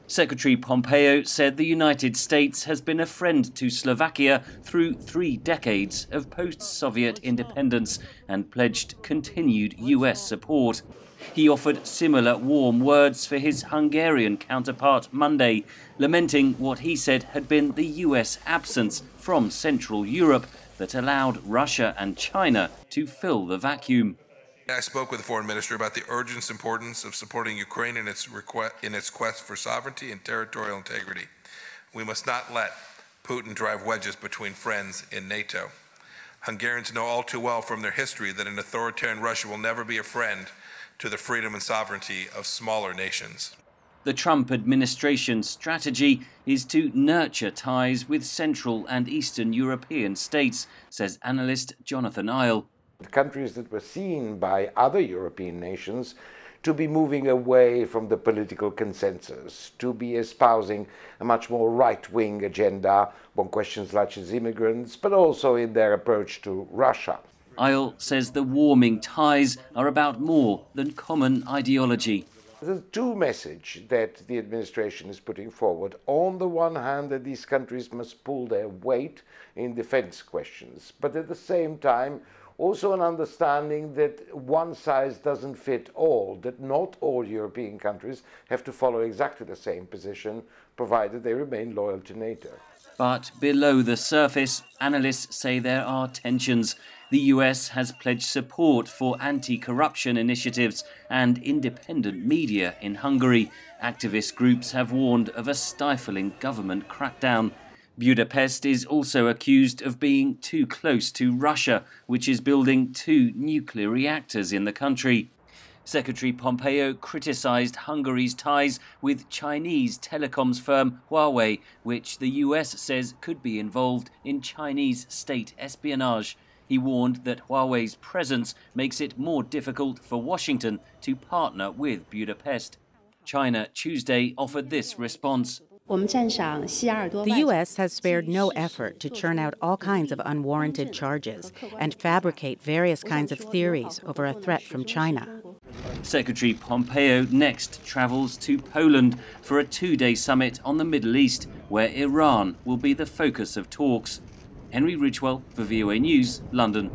Secretary Pompeo said the United States has been a friend to Slovakia through 3 decades of post-Soviet independence and pledged continued US support. He offered similar warm words for his Hungarian counterpart Monday, lamenting what he said had been the US absence from Central Europe that allowed Russia and China to fill the vacuum. I spoke with the foreign minister about the urgent importance of supporting Ukraine in its quest for sovereignty and territorial integrity. We must not let Putin drive wedges between friends in NATO. Hungarians know all too well from their history that an authoritarian Russia will never be a friend to the freedom and sovereignty of smaller nations. The Trump administration's strategy is to nurture ties with Central and Eastern European states, says analyst Jonathan Isle. The countries that were seen by other European nations to be moving away from the political consensus, to be espousing a much more right-wing agenda on questions such as immigrants, but also in their approach to Russia. Isle says the warming ties are about more than common ideology. The two messages that the administration is putting forward, on the one hand that these countries must pull their weight in defense questions, but at the same time also an understanding that one size doesn't fit all, that not all European countries have to follow exactly the same position, provided they remain loyal to NATO. But below the surface, analysts say there are tensions. The US has pledged support for anti-corruption initiatives and independent media in Hungary. Activist groups have warned of a stifling government crackdown. Budapest is also accused of being too close to Russia, which is building 2 nuclear reactors in the country. Secretary Pompeo criticised Hungary's ties with Chinese telecoms firm Huawei, which the US says could be involved in Chinese state espionage. He warned that Huawei's presence makes it more difficult for Washington to partner with Budapest. China Tuesday offered this response. The U.S. has spared no effort to churn out all kinds of unwarranted charges and fabricate various kinds of theories over a threat from China. Secretary Pompeo next travels to Poland for a 2-day summit on the Middle East, where Iran will be the focus of talks. Henry Ridgwell for VOA News, London.